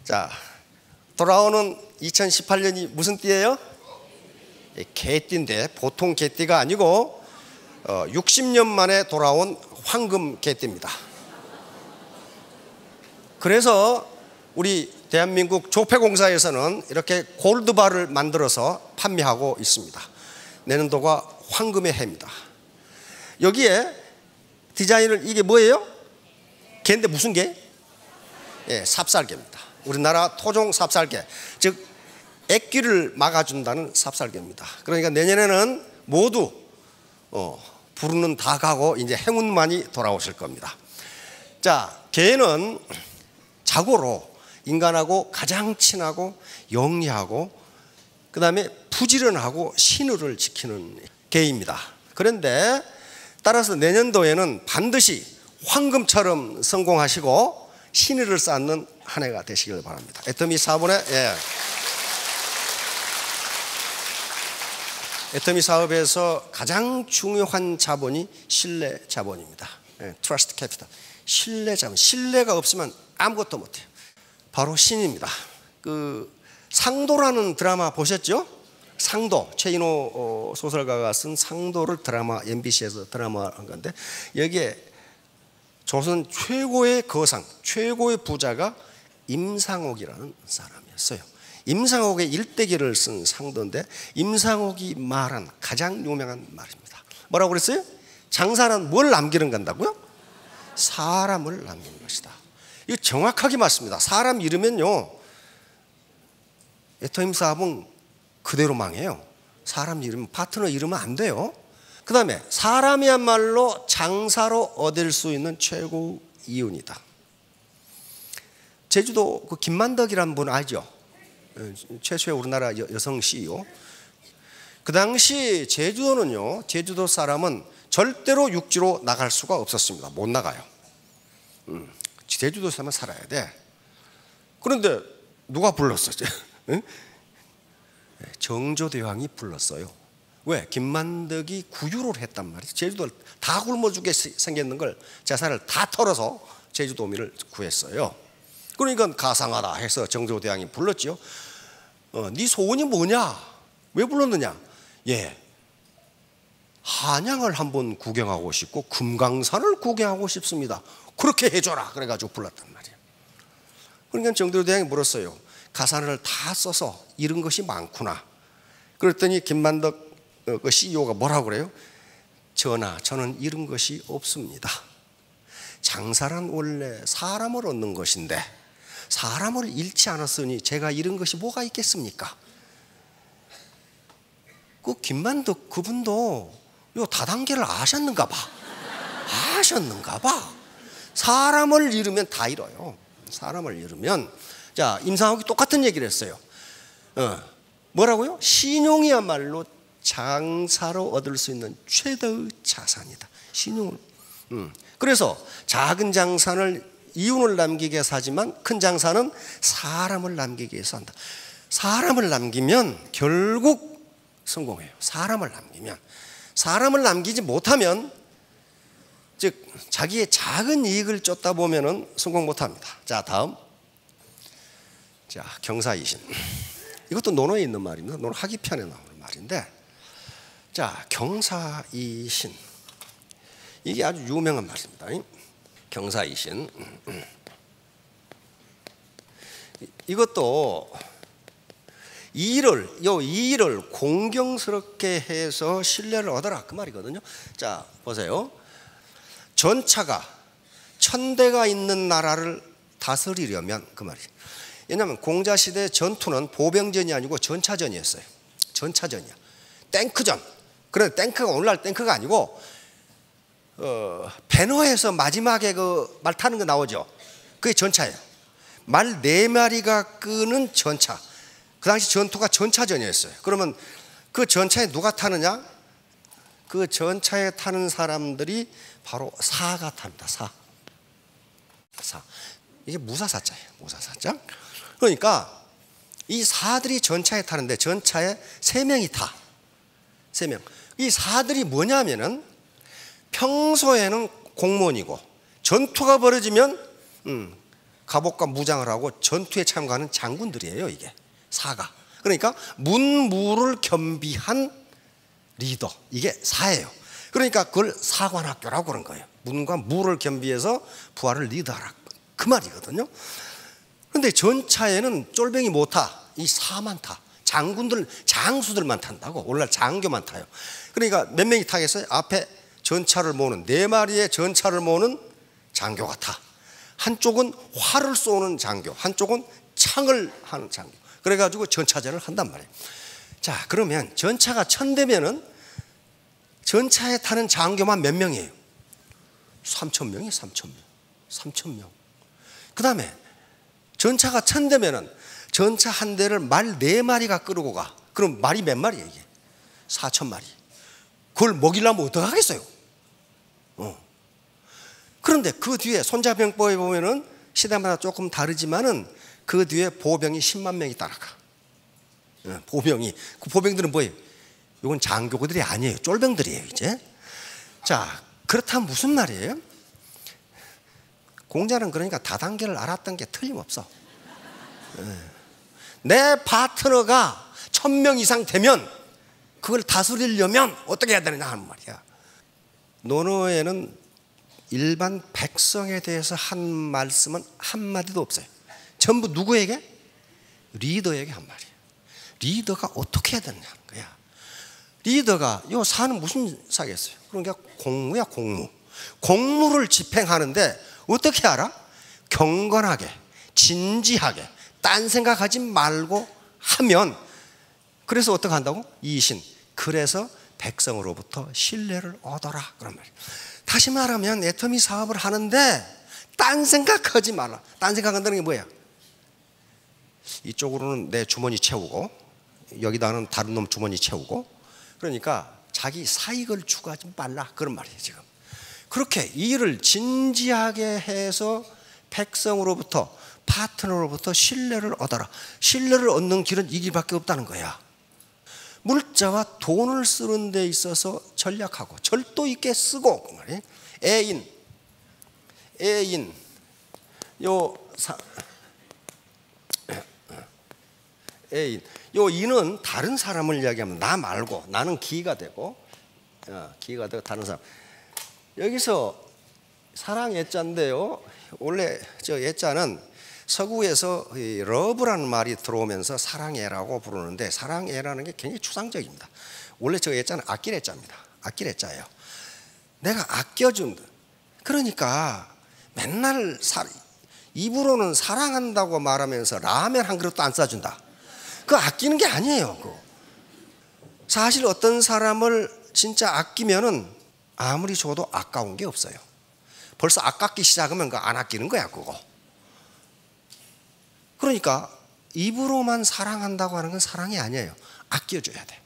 자, 돌아오는 2018년이 무슨 띠예요? 개띠인데 보통 개띠가 아니고 60년 만에 돌아온 황금 개띠입니다. 그래서 우리 대한민국 조폐공사에서는 이렇게 골드바를 만들어서 판매하고 있습니다. 내년도가 황금의 해입니다. 여기에 디자인을, 이게 뭐예요? 개인데 무슨 개? 예, 삽살개입니다. 우리나라 토종 삽살개, 즉 액귀를 막아준다는 삽살개입니다. 그러니까 내년에는 모두 부르는 다 가고 이제 행운만이 돌아오실 겁니다. 자, 개는 자고로 인간하고 가장 친하고 영리하고 그 다음에 부지런하고 신우를 지키는 개입니다. 그런데 따라서 내년도에는 반드시 황금처럼 성공하시고 신의를 쌓는 한 해가 되시길 바랍니다. 애터미 4번에 애터미 사업에서 가장 중요한 자본이 신뢰 자본입니다. 트러스트 캐피탈, 신뢰 자본. 신뢰가 없으면 아무것도 못해요. 바로 신입니다. 그 상도라는 드라마 보셨죠? 상도, 최인호 소설가가 쓴 상도를 드라마, MBC에서 드라마 한 건데, 여기에 조선 최고의 거상, 최고의 부자가 임상옥이라는 사람이었어요. 임상옥의 일대기를 쓴 상도인데, 임상옥이 말한 가장 유명한 말입니다. 뭐라고 그랬어요? 장사는 뭘 남기는 간다고요? 사람을 남기는 것이다. 이거 정확하게 맞습니다. 사람 잃으면요, 애터미 사업은 그대로 망해요. 사람 잃으면, 파트너 잃으면 안 돼요. 그 다음에 사람이야말로 장사로 얻을 수 있는 최고 이윤이다. 제주도 그 김만덕이라는 분 알죠? 최초의 우리나라 여성 CEO. 그 당시 제주도는요, 제주도 사람은 절대로 육지로 나갈 수가 없었습니다. 못 나가요. 제주도 사람은 살아야 돼. 그런데 누가 불렀었죠? 정조대왕이 불렀어요. 왜? 김만덕이 구유를 했단 말이죠. 제주도를 다 굶어 죽게 생겼는 걸 재산을 다 털어서 제주도민을 구했어요. 그러니까 가상하다 해서 정조대왕이 불렀지요. 네 소원이 뭐냐? 왜 불렀느냐? 예, 한양을 한번 구경하고 싶고 금강산을 구경하고 싶습니다. 그렇게 해줘라. 그래가지고 불렀단 말이에요. 그러니까 정조대왕이 물었어요. 가산을 다 써서 잃은 것이 많구나. 그랬더니 김만덕 그 CEO가 뭐라고 그래요? 전하, 저는 잃은 것이 없습니다. 장사란 원래 사람을 얻는 것인데 사람을 잃지 않았으니 제가 잃은 것이 뭐가 있겠습니까? 그 김만덕 그분도 요 다단계를 아셨는가 봐. 아셨는가 봐. 사람을 잃으면 다 잃어요. 사람을 잃으면. 자, 임상옥이 똑같은 얘기를 했어요. 뭐라고요? 신용이야말로 장사로 얻을 수 있는 최대의 자산이다. 신용을. 그래서 작은 장사를 이윤을 남기기 위해서 하지만 큰 장사는 사람을 남기기 위해서 한다. 사람을 남기면 결국 성공해요. 사람을 남기면. 사람을 남기지 못하면, 즉 자기의 작은 이익을 쫓다 보면은 성공 못합니다. 자, 다음. 자, 경사이신. 이것도 논어에 있는 말입니다. 논어 하기편에 나오는 말인데, 자, 경사이신. 이게 아주 유명한 말입니다. 경사이신. 이것도 이 일을 공경스럽게 해서 신뢰를 얻어라, 그 말이거든요. 자, 보세요. 전차가 1000대가 있는 나라를 다스리려면, 그 말이에요. 왜냐하면 공자시대 전투는 보병전이 아니고 전차전이었어요. 전차전이야. 탱크전. 그런데 탱크가 오늘날 탱크가 아니고 배너에서 마지막에 그 말 타는 거 나오죠. 그게 전차예요. 말 4마리가 끄는 전차. 그 당시 전투가 전차전이었어요. 그러면 그 전차에 누가 타느냐? 그 전차에 타는 사람들이 바로 사가 탑니다. 사. 이게 무사사자예요. 무사사자. 그러니까 이 사들이 전차에 타는데 전차에 3명이 타. 3명. 이 사들이 뭐냐면은 평소에는 공무원이고 전투가 벌어지면 갑옷과 무장을 하고 전투에 참가하는 장군들이에요. 이게 사가. 그러니까 문무를 겸비한 리더, 이게 사예요. 그러니까 그걸 사관학교라고 그런 거예요. 문과 무를 겸비해서 부하를 리더하라, 그 말이거든요. 그런데 전차에는 쫄병이 못 타. 이 사만 타. 장군들, 장수들만 탄다고. 오늘날 장교만 타요. 그러니까 몇 명이 타겠어요? 앞에 전차를 모으는, 4마리의 전차를 모으는 장교가 타. 한쪽은 활을 쏘는 장교, 한쪽은 창을 하는 장교. 그래가지고 전차전을 한단 말이에요. 자, 그러면 전차가 1000대면은 전차에 타는 장교만 몇 명이에요? 3000명이 3000명. 3000명. 그 다음에 전차가 1000대면은 전차 한 대를 말 4마리가 끌고 가. 그럼 말이 몇 마리예요, 이게? 4000마리. 그걸 먹이려면 어떡하겠어요? 그런데 그 뒤에 손자병법에 보면은 시대마다 조금 다르지만은 그 뒤에 보병이 10만 명이 따라가. 보병이. 그 보병들은 뭐예요? 이건 장교들이 아니에요. 쫄병들이에요, 이제. 자, 그렇다면 무슨 말이에요? 공자는 그러니까 다단계를 알았던 게 틀림없어. 내 파트너가 1000명 이상 되면 그걸 다스리려면 어떻게 해야 되느냐 하는 말이야. 논어에는 일반 백성에 대해서 한 말씀은 한마디도 없어요. 전부 누구에게? 리더에게 한 말이에요. 리더가 어떻게 해야 되느냐는 거야. 리더가 요 사는 무슨 사겠어요? 그러니까 공무야, 공무. 공무를 집행하는데 어떻게 알아? 경건하게, 진지하게, 딴 생각하지 말고 하면, 그래서 어떻게 한다고? 이신. 그래서 백성으로부터 신뢰를 얻어라, 그런 말이에요. 다시 말하면 애터미 사업을 하는데 딴 생각하지 말라. 딴 생각한다는 게 뭐야? 이쪽으로는 내 주머니 채우고 여기다는 다른 놈 주머니 채우고, 그러니까 자기 사익을 추구하지 말라, 그런 말이에요. 지금 그렇게 일을 진지하게 해서 백성으로부터, 파트너로부터 신뢰를 얻어라. 신뢰를 얻는 길은 이 길밖에 없다는 거야. 물자와 돈을 쓰는 데 있어서 전략하고 절도 있게 쓰고, 그 말이에요. 애인, 애인, 요 인은 다른 사람을 이야기하면 나 말고, 나는 기가 되고, 다른 사람. 여기서 사랑 애자인데요. 원래 저 애자는 서구에서 러브라는 말이 들어오면서 사랑애라고 부르는데, 사랑애라는 게 굉장히 추상적입니다. 원래 저 애자는 아낄 애자입니다. 아낄 애자예요. 내가 아껴준다. 그러니까 맨날 입으로는 사랑한다고 말하면서 라면 한 그릇도 안 싸준다. 그거 아끼는 게 아니에요. 그거. 사실 어떤 사람을 진짜 아끼면은 아무리 줘도 아까운 게 없어요. 벌써 아깝기 시작하면 그거 안 아끼는 거야, 그거. 그러니까 입으로만 사랑한다고 하는 건 사랑이 아니에요. 아껴줘야 돼.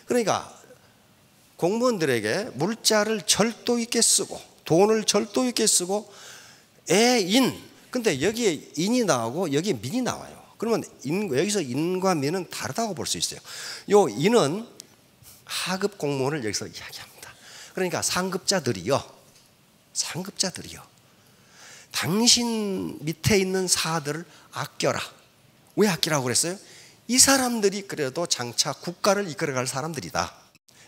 그러니까 공무원들에게 물자를 절도 있게 쓰고, 돈을 절도 있게 쓰고, 애인. 근데 여기에 인이 나오고 여기에 민이 나와요. 그러면 여기서 인과 민은 다르다고 볼 수 있어요. 요 인은 하급 공무원을 여기서 이야기합니다. 그러니까 상급자들이요, 당신 밑에 있는 사들을 아껴라. 왜 아끼라고 그랬어요? 이 사람들이 그래도 장차 국가를 이끌어갈 사람들이다.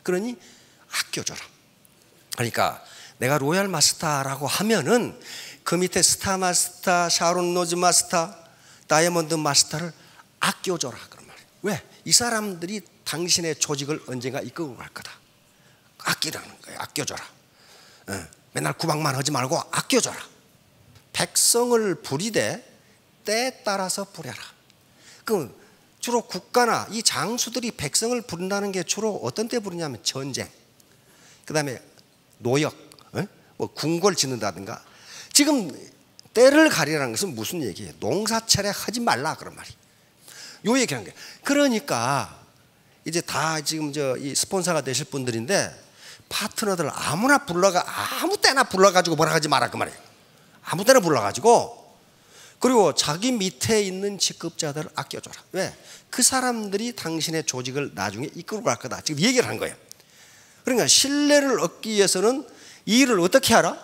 그러니 아껴줘라. 그러니까 내가 로얄 마스터라고 하면은 그 밑에 스타 마스터, 샤론 로즈 마스터, 다이아몬드 마스터를 아껴줘라, 그런 말이에요. 왜? 이 사람들이 당신의 조직을 언젠가 이끌고 갈 거다. 아끼라는 거예요. 아껴줘라. 맨날 구박만 하지 말고 아껴줘라. 백성을 부리되 때에 따라서 부려라. 그럼 주로 국가나 이 장수들이 백성을 부른다는 게 주로 어떤 때 부르냐면 전쟁, 그 다음에 노역, 뭐 궁궐 짓는다든가. 지금 때를 가리라는 것은 무슨 얘기예요? 농사철에 하지 말라, 그런 말이에요. 요 얘기하는 거예요. 그러니까 이제 다 지금 이 스폰서가 되실 분들인데, 파트너들 아무나 아무 때나 불러가지고 뭐라 하지 마라, 그 말이에요. 아무 때나 불러가지고. 그리고 자기 밑에 있는 직급자들을 아껴줘라. 왜? 그 사람들이 당신의 조직을 나중에 이끌고 갈 거다, 지금 얘기를 한 거예요. 그러니까 신뢰를 얻기 위해서는 이 일을 어떻게 하라?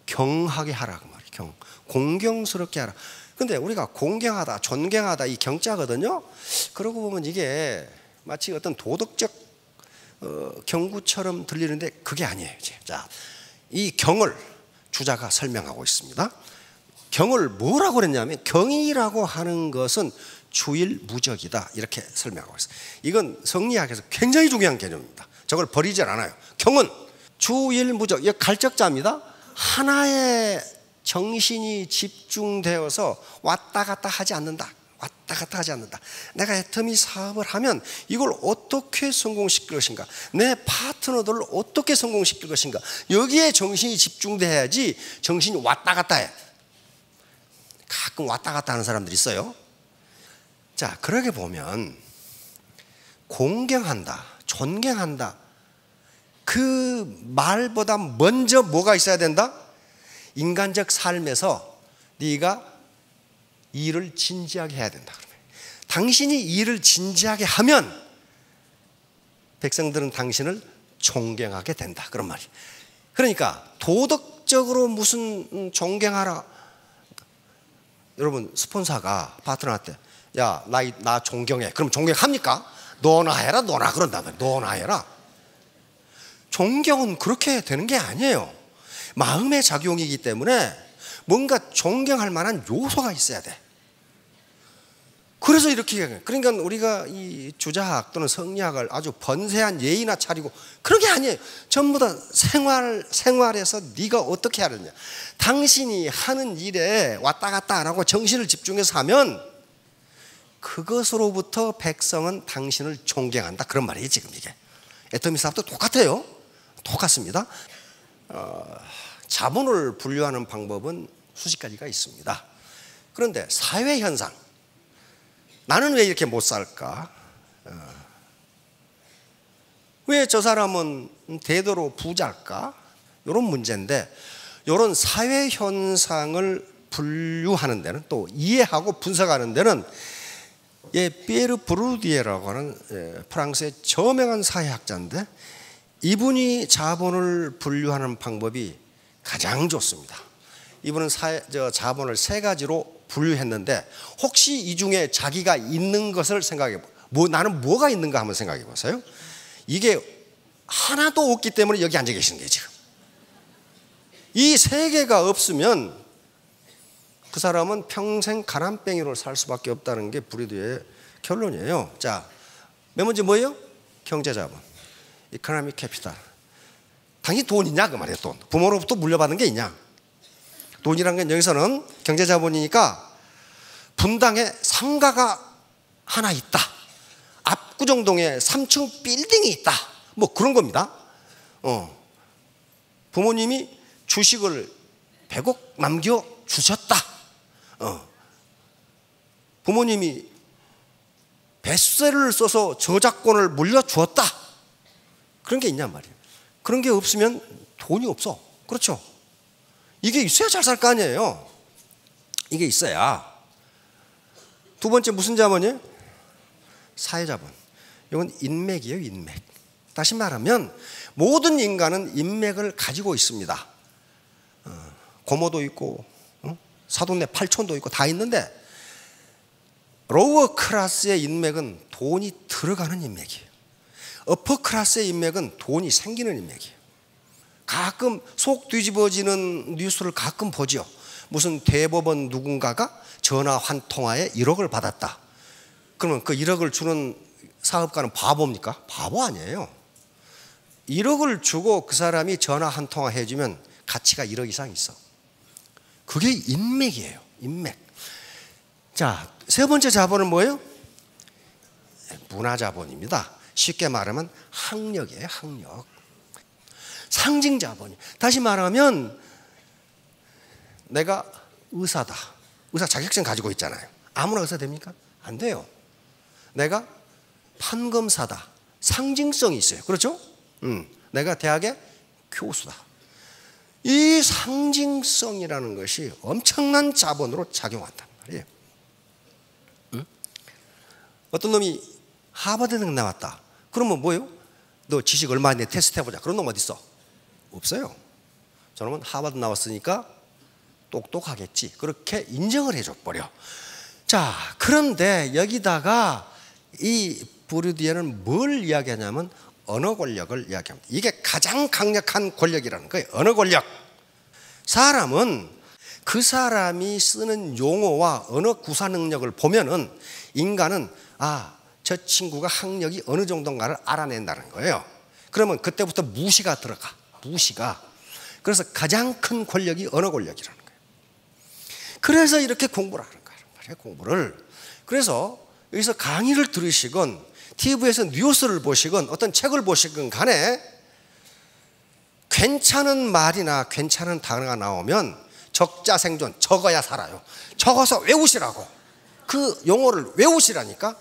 경하게 하라, 그 말이에요. 공경스럽게 하라. 근데 우리가 공경하다, 존경하다 이 경자거든요. 그러고 보면 이게 마치 어떤 도덕적 경구처럼 들리는데 그게 아니에요. 자, 이 경을 주자가 설명하고 있습니다. 경을 뭐라고 그랬냐면 경이라고 하는 것은 주일무적이다 이렇게 설명하고 있어요. 이건 성리학에서 굉장히 중요한 개념입니다. 저걸 버리지 않아요. 경은 주일무적, 이거 갈적자입니다. 하나의 정신이 집중되어서 왔다 갔다 하지 않는다. 왔다 갔다 하지 않는다. 내가 애터미 사업을 하면 이걸 어떻게 성공시킬 것인가, 내 파트너들을 어떻게 성공시킬 것인가, 여기에 정신이 집중돼야지 정신이 왔다 갔다 해. 가끔 왔다 갔다 하는 사람들이 있어요. 자, 그러게 보면 공경한다, 존경한다, 그 말보다 먼저 뭐가 있어야 된다? 인간적 삶에서 네가 일을 진지하게 해야 된다. 당신이 일을 진지하게 하면 백성들은 당신을 존경하게 된다. 그런 말이에요. 그러니까 도덕적으로 무슨 존경하라. 여러분, 스폰서가 파트너한테 야, 나 존경해. 그럼 존경합니까? 너나 해라, 너나 그런단 말이에요. 너나 해라. 존경은 그렇게 되는 게 아니에요. 마음의 작용이기 때문에 뭔가 존경할 만한 요소가 있어야 돼. 그래서 이렇게, 그러니까 우리가 이 주자학 또는 성리학을 아주 번세한 예의나 차리고 그런 게 아니에요. 전부 다 생활에서 네가 어떻게 하느냐, 당신이 하는 일에 왔다 갔다 안 하고 정신을 집중해서 하면 그것으로부터 백성은 당신을 존경한다. 그런 말이에요. 지금 이게 애터미 사업도 똑같아요. 똑같습니다. 자본을 분류하는 방법은 수십 가지가 있습니다. 그런데 사회 현상, 나는 왜 이렇게 못 살까? 왜 저 사람은 대대로 부자일까? 이런 문제인데, 이런 사회 현상을 분류하는 데는, 또 이해하고 분석하는 데는 피에르 브루디에라고 하는 프랑스의 저명한 사회학자인데, 이분이 자본을 분류하는 방법이 가장 좋습니다. 이분은 자본을 세 가지로 분류했는데, 혹시 이 중에 자기가 있는 것을 생각해 나는 뭐가 있는가 한번 생각해 보세요. 이게 하나도 없기 때문에 여기 앉아 계시는 거예요. 지금 이 세 개가 없으면 그 사람은 평생 가난뱅이로 살 수밖에 없다는 게 브루디의 결론이에요. 자, 맨 먼저 뭐예요? 경제자본, 이코노믹 캐피탈. 당연히 돈 있냐 그 말이에요. 돈. 부모로부터 물려받은 게 있냐. 돈이란 건 여기서는 경제자본이니까 분당에 상가가 하나 있다, 압구정동에 3층 빌딩이 있다, 뭐 그런 겁니다. 부모님이 주식을 100억 남겨주셨다. 부모님이 베스트셀러를 써서 저작권을 물려주었다. 그런 게 있냔 말이에요. 그런 게 없으면 돈이 없어. 그렇죠? 이게 있어야 잘 살 거 아니에요. 이게 있어야. 두 번째 무슨 자본이에요? 사회자본. 이건 인맥이에요. 인맥. 다시 말하면 모든 인간은 인맥을 가지고 있습니다. 고모도 있고 사돈네 팔촌도 있고 다 있는데, 로워 클래스의 인맥은 돈이 들어가는 인맥이에요. 어퍼 클래스의 인맥은 돈이 생기는 인맥이에요. 가끔 속 뒤집어지는 뉴스를 가끔 보죠. 무슨 대법원 누군가가 전화 한 통화에 1억을 받았다. 그러면 그 1억을 주는 사업가는 바보입니까? 바보 아니에요. 1억을 주고 그 사람이 전화 한 통화 해주면 가치가 1억 이상 있어. 그게 인맥이에요. 인맥. 자, 세 번째 자본은 뭐예요? 문화자본입니다. 쉽게 말하면 학력이에요. 학력. 상징자본이. 다시 말하면 내가 의사다. 의사 자격증 가지고 있잖아요. 아무나 의사 됩니까? 안 돼요. 내가 판검사다. 상징성이 있어요. 그렇죠? 내가 대학의 교수다. 이 상징성이라는 것이 엄청난 자본으로 작용한단 말이에요. 어떤 놈이 하버드 등 나왔다. 그러면 뭐예요? 너 지식 얼마 있는데 테스트 해보자. 그런 놈 어디 있어? 없어요. 저놈은 하버드 나왔으니까 똑똑하겠지. 그렇게 인정을 해줘 버려. 자, 그런데 여기다가 이 부르디에는 뭘 이야기하냐면 언어 권력을 이야기합니다. 이게 가장 강력한 권력이라는 거예요. 언어 권력. 사람은 그 사람이 쓰는 용어와 언어 구사 능력을 보면은 인간은 저 친구가 학력이 어느 정도인가를 알아낸다는 거예요. 그러면 그때부터 무시가 들어가. 무시가. 그래서 가장 큰 권력이 언어 권력이라는 거예요. 그래서 이렇게 공부를 하는 거예요. 공부를. 그래서 여기서 강의를 들으시건 TV에서 뉴스를 보시건 어떤 책을 보시건 간에 괜찮은 말이나 괜찮은 단어가 나오면 적자생존, 적어야 살아요. 적어서 외우시라고. 그 용어를 외우시라니까.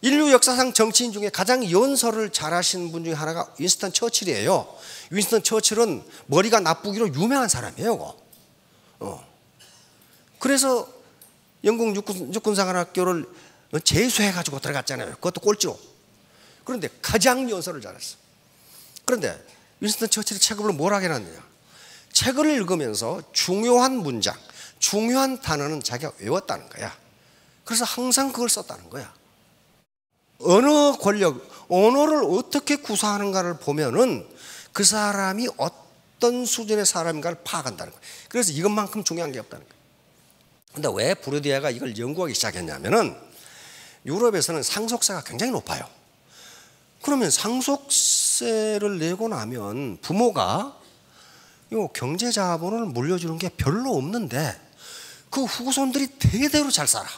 인류 역사상 정치인 중에 가장 연설을 잘하시는 분 중에 하나가 윈스턴 처칠이에요. 윈스턴 처칠은 머리가 나쁘기로 유명한 사람이에요. 그래서 영국 육군사관학교를 재수해가지고 들어갔잖아요. 그것도 꼴찌로. 그런데 가장 연설을 잘했어. 그런데 윈스턴 처칠이 책을 뭘 하게 놨느냐. 책을 읽으면서 중요한 문장, 중요한 단어는 자기가 외웠다는 거야. 그래서 항상 그걸 썼다는 거야. 언어 권력, 언어를 어떻게 구사하는가를 보면은 그 사람이 어떤 수준의 사람인가를 파악한다는 거예요. 그래서 이것만큼 중요한 게 없다는 거예요. 근데 왜 부르디에가 이걸 연구하기 시작했냐면은 유럽에서는 상속세가 굉장히 높아요. 그러면 상속세를 내고 나면 부모가 이 경제 자본을 물려주는 게 별로 없는데 그 후손들이 대대로 잘 살아.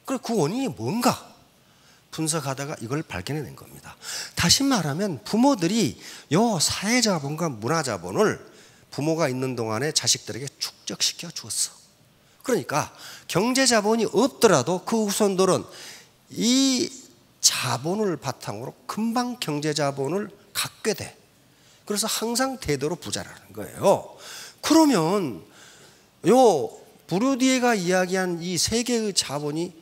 그래, 그 원인이 뭔가 분석하다가 이걸 발견해낸 겁니다. 다시 말하면 부모들이 요 사회자본과 문화자본을 부모가 있는 동안에 자식들에게 축적시켜 주었어. 그러니까 경제자본이 없더라도 그 후손들은 이 자본을 바탕으로 금방 경제자본을 갖게 돼. 그래서 항상 대대로 부자라는 거예요. 그러면 요 부르디에가 이야기한 이 세 개의 자본을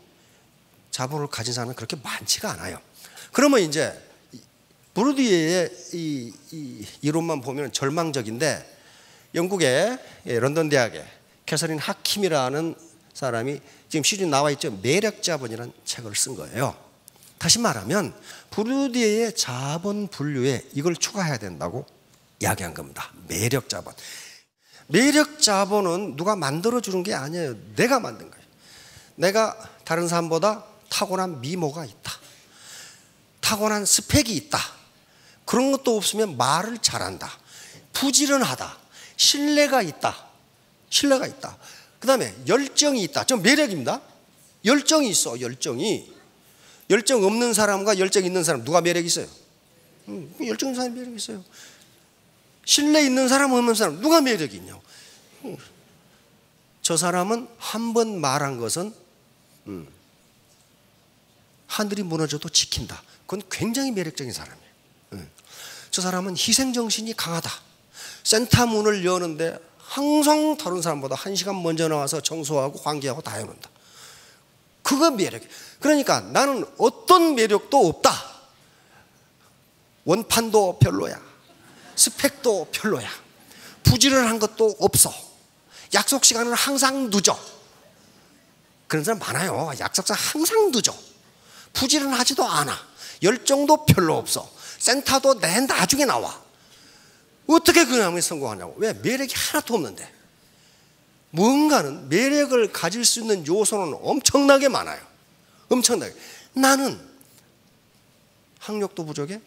가진 사람은 그렇게 많지가 않아요. 그러면 이제 부르디에의 이 이론만 보면 절망적인데 영국의 런던 대학의 캐서린 하킴이라는 사람이 지금 시중에 나와 있죠. 매력자본이라는 책을 쓴 거예요. 다시 말하면 부르디에의 자본 분류에 이걸 추가해야 된다고 이야기한 겁니다. 매력자본. 매력자본은 누가 만들어주는 게 아니에요. 내가 만든 거예요. 내가 다른 사람보다 타고난 미모가 있다. 타고난 스펙이 있다. 그런 것도 없으면 말을 잘한다. 부지런하다. 신뢰가 있다. 신뢰가 있다. 그 다음에 열정이 있다. 좀 매력입니다. 열정이 있어. 열정이. 열정 없는 사람과 열정 있는 사람 누가 매력 있어요? 열정 있는 사람이 매력 있어요. 신뢰 있는 사람 없는 사람 누가 매력이 있냐고. 저 사람은 한 번 말한 것은 하늘이 무너져도 지킨다. 그건 굉장히 매력적인 사람이에요. 저 사람은 희생정신이 강하다. 센터 문을 여는데 항상 다른 사람보다 1시간 먼저 나와서 청소하고 환기하고 다 해놓는다. 그거 매력. 그러니까 나는 어떤 매력도 없다. 원판도 별로야. 스펙도 별로야. 부지런한 것도 없어. 약속 시간은 항상 늦어. 그런 사람 많아요. 약속 시간 항상 늦어. 부지런하지도 않아. 열정도 별로 없어. 센터도 맨 나중에 나와. 어떻게 그 사람이 성공하냐고. 왜? 매력이 하나도 없는데. 뭔가는 매력을 가질 수 있는 요소는 엄청나게 많아요. 엄청나게. 나는 학력도 부족해.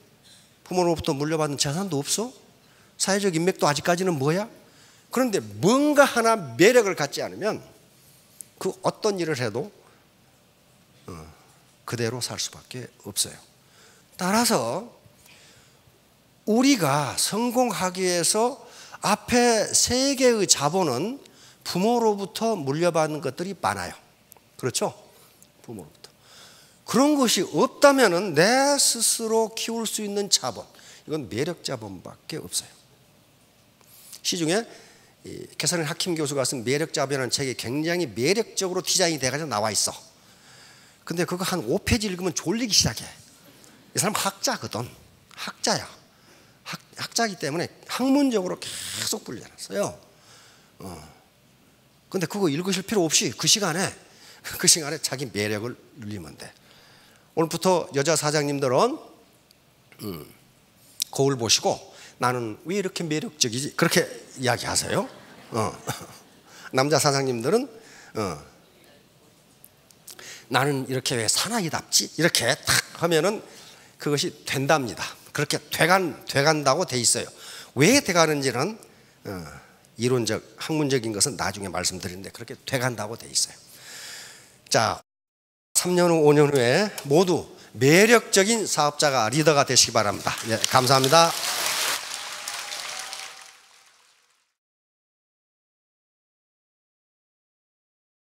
부모로부터 물려받은 재산도 없어. 사회적 인맥도 아직까지는 뭐야? 그런데 뭔가 하나 매력을 갖지 않으면 그 어떤 일을 해도 그대로 살 수밖에 없어요. 따라서 우리가 성공하기 위해서 앞에 세 개의 자본은 부모로부터 물려받는 것들이 많아요. 그렇죠? 부모로부터. 그런 것이 없다면 내 스스로 키울 수 있는 자본, 이건 매력 자본밖에 없어요. 시중에 캐서린 하킴 교수가 쓴 매력 자본이라는 책이 굉장히 매력적으로 디자인이 돼가지고 나와 있어. 근데 그거 한 5페이지 읽으면 졸리기 시작해. 이 사람 학자거든. 학자야. 학자이기 때문에 학문적으로 계속 분류해놨어요. 근데 그거 읽으실 필요 없이 그 시간에 자기 매력을 늘리면 돼. 오늘부터 여자 사장님들은 거울 보시고 나는 왜 이렇게 매력적이지? 그렇게 이야기하세요. 남자 사장님들은 나는 이렇게 왜 사나이답지? 이렇게 탁 하면은 그것이 된답니다. 그렇게 돼간다고 돼 있어요. 왜 돼가는지는 이론적, 학문적인 것은 나중에 말씀드리는데 그렇게 돼간다고 돼 있어요. 자, 3년 후, 5년 후에 모두 매력적인 사업자가 리더가 되시기 바랍니다. 네, 감사합니다.